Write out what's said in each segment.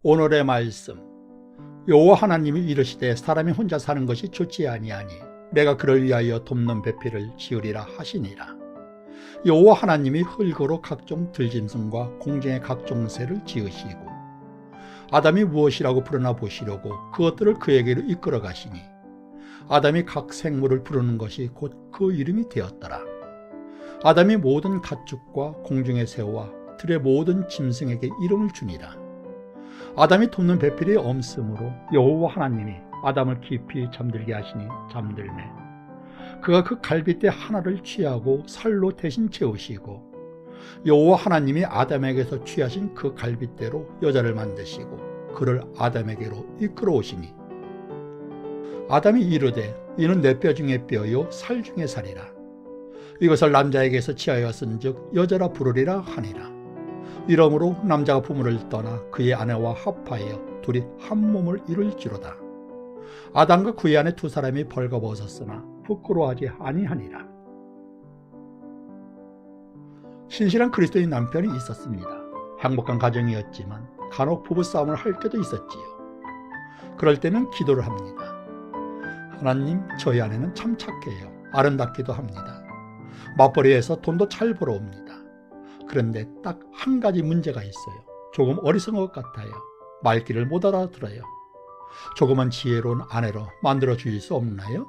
오늘의 말씀. 여호와 하나님이 이르시되 사람이 혼자 사는 것이 좋지 아니하니 내가 그를 위하여 돕는 배필을 지으리라 하시니라. 여호와 하나님이 흙으로 각종 들짐승과 공중의 각종 새를 지으시고 아담이 무엇이라고 부르나 보시려고 그것들을 그에게로 이끌어 가시니 아담이 각 생물을 부르는 것이 곧 그 이름이 되었더라. 아담이 모든 가축과 공중의 새와 들의 모든 짐승에게 이름을 주니라. 아담이 돕는 배필이 없으므로 여호와 하나님이 아담을 깊이 잠들게 하시니 잠들매 그가 그 갈빗대 하나를 취하고 살로 대신 채우시고 여호와 하나님이 아담에게서 취하신 그 갈빗대로 여자를 만드시고 그를 아담에게로 이끌어 오시니 아담이 이르되 이는 내 뼈 중에 뼈요 살 중에 살이라. 이것을 남자에게서 취하였은즉 여자라 부르리라 하니라. 이러므로 남자가 부모를 떠나 그의 아내와 합하여 둘이 한 몸을 이룰지로다. 아담과 그의 아내 두 사람이 벌거벗었으나 부끄러워하지 아니하니라. 신실한 그리스도인 남편이 있었습니다. 행복한 가정이었지만 간혹 부부싸움을 할 때도 있었지요. 그럴 때는 기도를 합니다. 하나님, 저희 아내는 참 착해요. 아름답기도 합니다. 맞벌이에서 돈도 잘 벌어옵니다. 그런데 딱 한 가지 문제가 있어요. 조금 어리석은 것 같아요. 말귀를 못 알아들어요. 조금만 지혜로운 아내로 만들어 주실 수 없나요?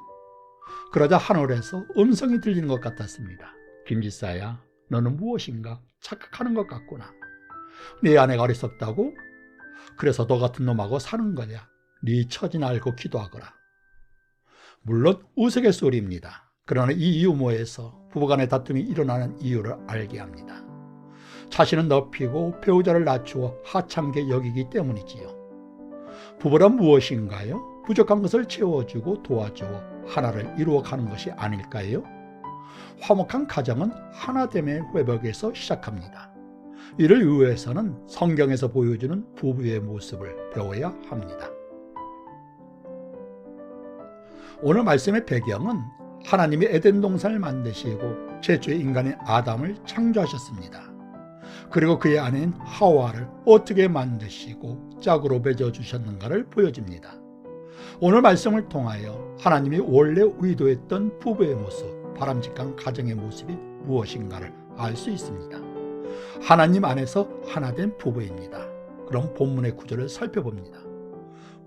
그러자 하늘에서 음성이 들리는 것 같았습니다. 김지사야, 너는 무엇인가 착각하는 것 같구나. 네 아내가 어리석다고? 그래서 너 같은 놈하고 사는 거냐? 네 처지나 알고 기도하거라. 물론 우스갯소리입니다. 그러나 이 유머에서 부부간의 다툼이 일어나는 이유를 알게 합니다. 자신은 높이고 배우자를 낮추어 하찮게 여기기 때문이지요. 부부란 무엇인가요? 부족한 것을 채워주고 도와주어 하나를 이루어가는 것이 아닐까요? 화목한 가정은 하나됨의 회복에서 시작합니다. 이를 위해서는 성경에서 보여주는 부부의 모습을 배워야 합니다. 오늘 말씀의 배경은 하나님이 에덴 동산을 만드시고 최초의 인간인 아담을 창조하셨습니다. 그리고 그의 아내인 하와를 어떻게 만드시고 짝으로 맺어주셨는가를 보여줍니다. 오늘 말씀을 통하여 하나님이 원래 의도했던 부부의 모습, 바람직한 가정의 모습이 무엇인가를 알 수 있습니다. 하나님 안에서 하나된 부부입니다. 그럼 본문의 구절을 살펴봅니다.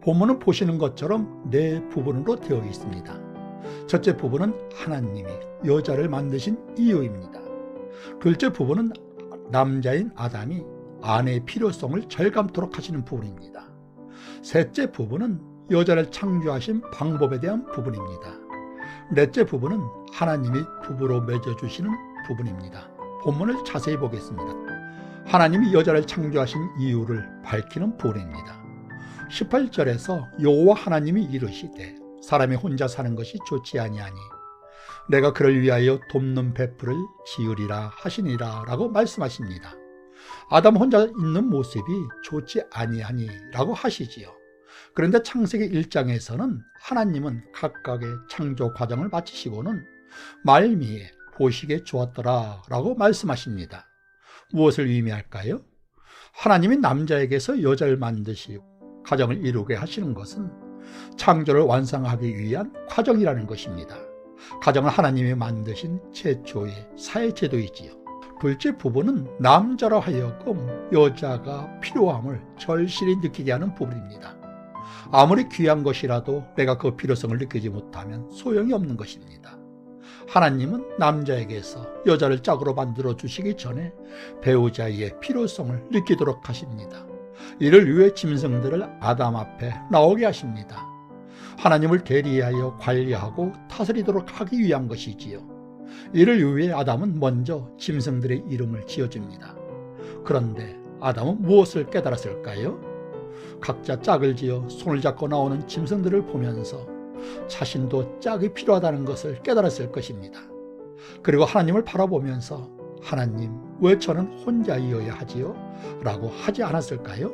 본문은 보시는 것처럼 네 부분으로 되어 있습니다. 첫째 부분은 하나님이 여자를 만드신 이유입니다. 둘째 부분은 남자인 아담이 아내의 필요성을 절감토록 하시는 부분입니다. 셋째 부분은 여자를 창조하신 방법에 대한 부분입니다. 넷째 부분은 하나님이 부부로 맺어주시는 부분입니다. 본문을 자세히 보겠습니다. 하나님이 여자를 창조하신 이유를 밝히는 부분입니다. 18절에서 여호와 하나님이 이르시되 사람이 혼자 사는 것이 좋지 아니하니 내가 그를 위하여 돕는 배풀을 지으리라 하시니라 라고 말씀하십니다. 아담 혼자 있는 모습이 좋지 아니하니 라고 하시지요. 그런데 창세기 1장에서는 하나님은 각각의 창조 과정을 마치시고는 말미에 보시기에 좋았더라 라고 말씀하십니다. 무엇을 의미할까요? 하나님이 남자에게서 여자를 만드시고 가정을 이루게 하시는 것은 창조를 완성하기 위한 과정이라는 것입니다. 가정을 하나님이 만드신 최초의 사회제도이지요. 둘째 부분은 남자로 하여금 여자가 필요함을 절실히 느끼게 하는 부분입니다. 아무리 귀한 것이라도 내가 그 필요성을 느끼지 못하면 소용이 없는 것입니다. 하나님은 남자에게서 여자를 짝으로 만들어 주시기 전에 배우자의 필요성을 느끼도록 하십니다. 이를 위해 짐승들을 아담 앞에 나오게 하십니다. 하나님을 대리하여 관리하고 다스리도록 하기 위한 것이지요. 이를 위해 아담은 먼저 짐승들의 이름을 지어줍니다. 그런데 아담은 무엇을 깨달았을까요? 각자 짝을 지어 손을 잡고 나오는 짐승들을 보면서 자신도 짝이 필요하다는 것을 깨달았을 것입니다. 그리고 하나님을 바라보면서 하나님, 왜 저는 혼자이어야 하지요? 라고 하지 않았을까요?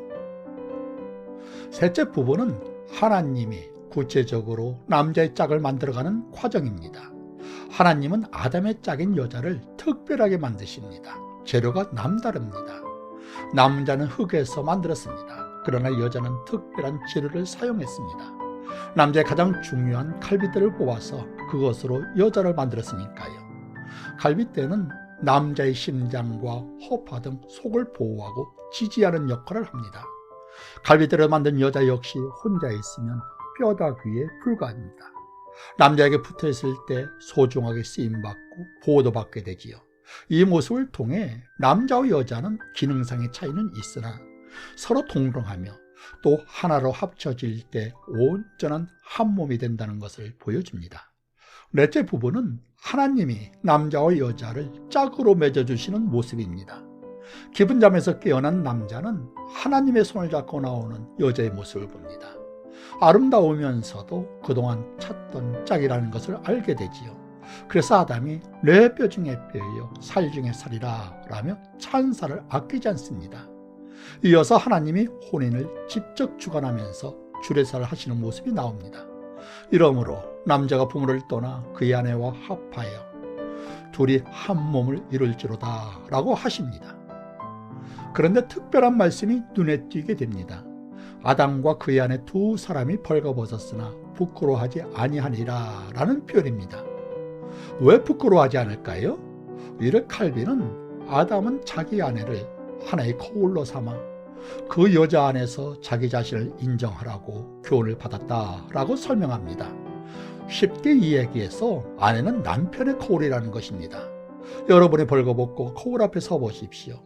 셋째 부분은 하나님이 구체적으로 남자의 짝을 만들어가는 과정입니다. 하나님은 아담의 짝인 여자를 특별하게 만드십니다. 재료가 남다릅니다. 남자는 흙에서 만들었습니다. 그러나 여자는 특별한 재료를 사용했습니다. 남자의 가장 중요한 갈빗대를 뽑아서 그것으로 여자를 만들었으니까요. 갈빗대는 남자의 심장과 허파 등 속을 보호하고 지지하는 역할을 합니다. 갈빗대를 만든 여자 역시 혼자 있으면 뼈다귀에 불과합니다. 남자에게 붙어있을 때 소중하게 쓰임받고 보호도 받게 되지요. 이 모습을 통해 남자와 여자는 기능상의 차이는 있으나 서로 동등하며 또 하나로 합쳐질 때 온전한 한 몸이 된다는 것을 보여줍니다. 넷째 부분은 하나님이 남자와 여자를 짝으로 맺어주시는 모습입니다. 깊은 잠에서 깨어난 남자는 하나님의 손을 잡고 나오는 여자의 모습을 봅니다. 아름다우면서도 그동안 찾던 짝이라는 것을 알게 되지요. 그래서 아담이 내 뼈 중에 뼈요 살 중에 살이라 라며 찬사를 아끼지 않습니다. 이어서 하나님이 혼인을 직접 주관하면서 주례사를 하시는 모습이 나옵니다. 이러므로 남자가 부모를 떠나 그의 아내와 합하여 둘이 한 몸을 이룰지로다 라고 하십니다. 그런데 특별한 말씀이 눈에 띄게 됩니다. 아담과 그의 아내 두 사람이 벌거벗었으나 부끄러워하지 아니하니라 라는 표현입니다. 왜 부끄러워하지 않을까요? 이를 칼빈은 아담은 자기 아내를 하나의 거울로 삼아 그 여자 안에서 자기 자신을 인정하라고 교훈을 받았다라고 설명합니다. 쉽게 이야기해서 아내는 남편의 거울이라는 것입니다. 여러분이 벌거벗고 거울 앞에 서 보십시오.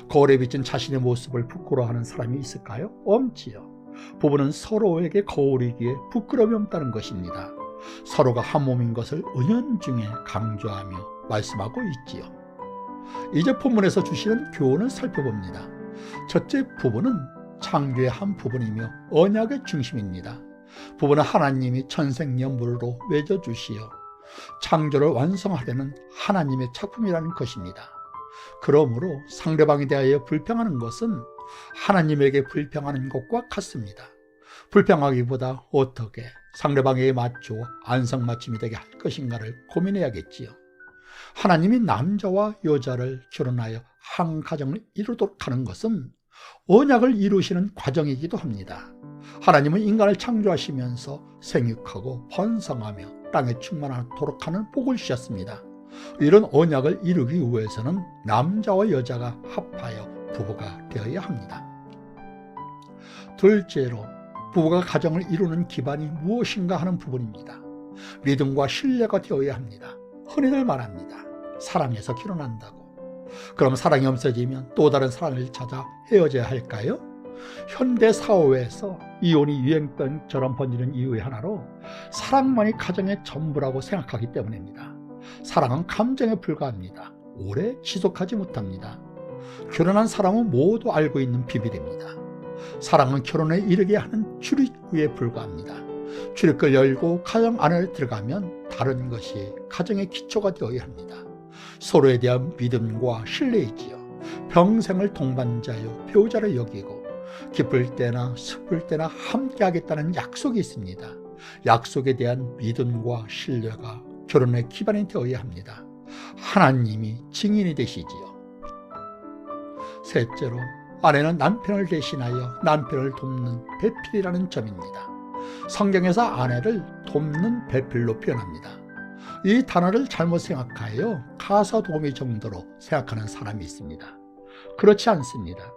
거울에 비친 자신의 모습을 부끄러워하는 사람이 있을까요? 없지요. 부부는 서로에게 거울이기에 부끄러움이 없다는 것입니다. 서로가 한 몸인 것을 은연중에 강조하며 말씀하고 있지요. 이제 본문에서 주시는 교훈을 살펴봅니다. 첫째, 부부는 창조의 한 부분이며 언약의 중심입니다. 부부는 하나님이 천생연분으로 맺어주시어 창조를 완성하려는 하나님의 작품이라는 것입니다. 그러므로 상대방에 대하여 불평하는 것은 하나님에게 불평하는 것과 같습니다. 불평하기보다 어떻게 상대방에게 맞추어 안성맞춤이 되게 할 것인가를 고민해야겠지요. 하나님이 남자와 여자를 결혼하여 한 가정을 이루도록 하는 것은 언약을 이루시는 과정이기도 합니다. 하나님은 인간을 창조하시면서 생육하고 번성하며 땅에 충만하도록 하는 복을 주셨습니다. 이런 언약을 이루기 위해서는 남자와 여자가 합하여 부부가 되어야 합니다. 둘째로, 부부가 가정을 이루는 기반이 무엇인가 하는 부분입니다. 믿음과 신뢰가 되어야 합니다. 흔히들 말합니다. 사랑해서 결혼한다고. 그럼 사랑이 없어지면 또 다른 사랑을 찾아 헤어져야 할까요? 현대 사회에서 이혼이 유행병처럼 번지는 이유의 하나로 사랑만이 가정의 전부라고 생각하기 때문입니다. 사랑은 감정에 불과합니다. 오래 지속하지 못합니다. 결혼한 사람은 모두 알고 있는 비밀입니다. 사랑은 결혼에 이르게 하는 출입구에 불과합니다. 출입구를 열고 가정 안에 들어가면 다른 것이 가정의 기초가 되어야 합니다. 서로에 대한 믿음과 신뢰이지요. 평생을 동반자요 배우자를 여기고 기쁠 때나 슬플 때나 함께 하겠다는 약속이 있습니다. 약속에 대한 믿음과 신뢰가 결혼의 기반이 되어야 합니다. 하나님이 증인이 되시지요. 셋째로, 아내는 남편을 대신하여 남편을 돕는 배필이라는 점입니다. 성경에서 아내를 돕는 배필로 표현합니다. 이 단어를 잘못 생각하여 가사도우미 정도로 생각하는 사람이 있습니다. 그렇지 않습니다.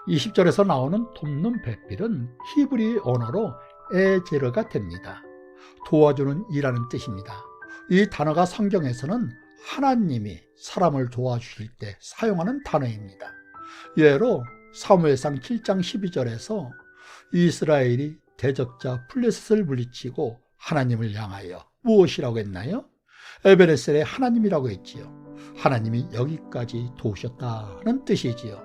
20절에서 나오는 돕는 배필은 히브리 언어로 에제르가 됩니다. 도와주는 이라는 뜻입니다. 이 단어가 성경에서는 하나님이 사람을 도와주실 때 사용하는 단어입니다. 예로 사무엘상 7장 12절에서 이스라엘이 대적자 블레셋을 물리치고 하나님을 향하여 무엇이라고 했나요? 에베네셀의 하나님이라고 했지요. 하나님이 여기까지 도우셨다는 뜻이지요.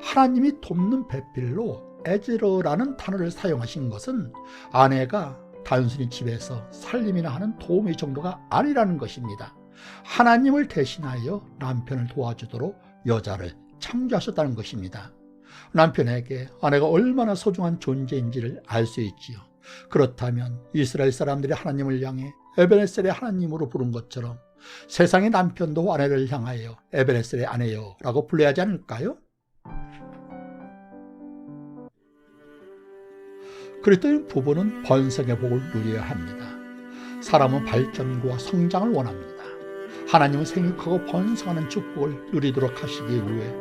하나님이 돕는 배필로 에즈러라는 단어를 사용하신 것은 아내가 단순히 집에서 살림이나 하는 도우미 정도가 아니라는 것입니다. 하나님을 대신하여 남편을 도와주도록 여자를 창조하셨다는 것입니다. 남편에게 아내가 얼마나 소중한 존재인지를 알 수 있지요. 그렇다면 이스라엘 사람들이 하나님을 향해 에베네셀의 하나님으로 부른 것처럼 세상의 남편도 아내를 향하여 에베네셀의 아내요 라고 불러야 하지 않을까요? 그리스도인 부부는 번성의 복을 누려야 합니다. 사람은 발전과 성장을 원합니다. 하나님은 생육하고 번성하는 축복을 누리도록 하시기 위해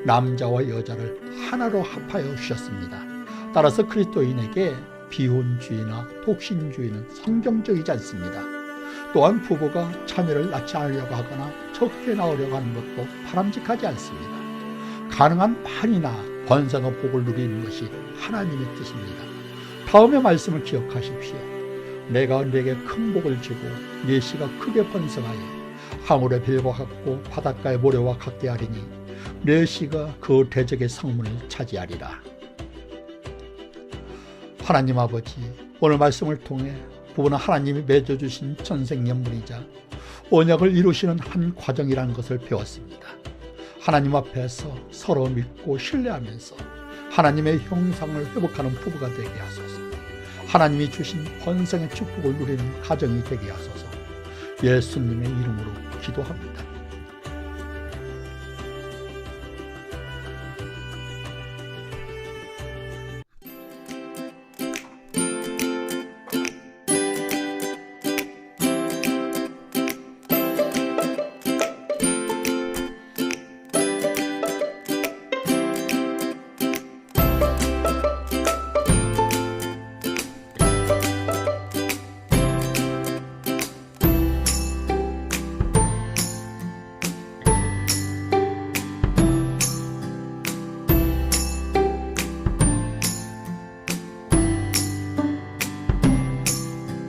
남자와 여자를 하나로 합하여 주셨습니다. 따라서 그리스도인에게 비혼주의나 독신주의는 성경적이지 않습니다. 또한 부부가 자녀를 낳지 않으려고 하거나 적게 낳으려고 하는 것도 바람직하지 않습니다. 가능한 반이나 번성의 복을 누리는 것이 하나님의 뜻입니다. 다음의 말씀을 기억하십시오. 내가 네게 큰 복을 주고 네 씨가 크게 번성하여 하늘의 별과 같고 바닷가의 모래와 같게 하리니 네 씨가 그 대적의 성문을 차지하리라. 하나님 아버지, 오늘 말씀을 통해 부부는 하나님이 맺어주신 전생연분이자 언약을 이루시는 한 과정이라는 것을 배웠습니다. 하나님 앞에서 서로 믿고 신뢰하면서 하나님의 형상을 회복하는 부부가 되게 하소서. 하나님이 주신 번성의 축복을 누리는 가정이 되게 하소서. 예수님의 이름으로 기도합니다.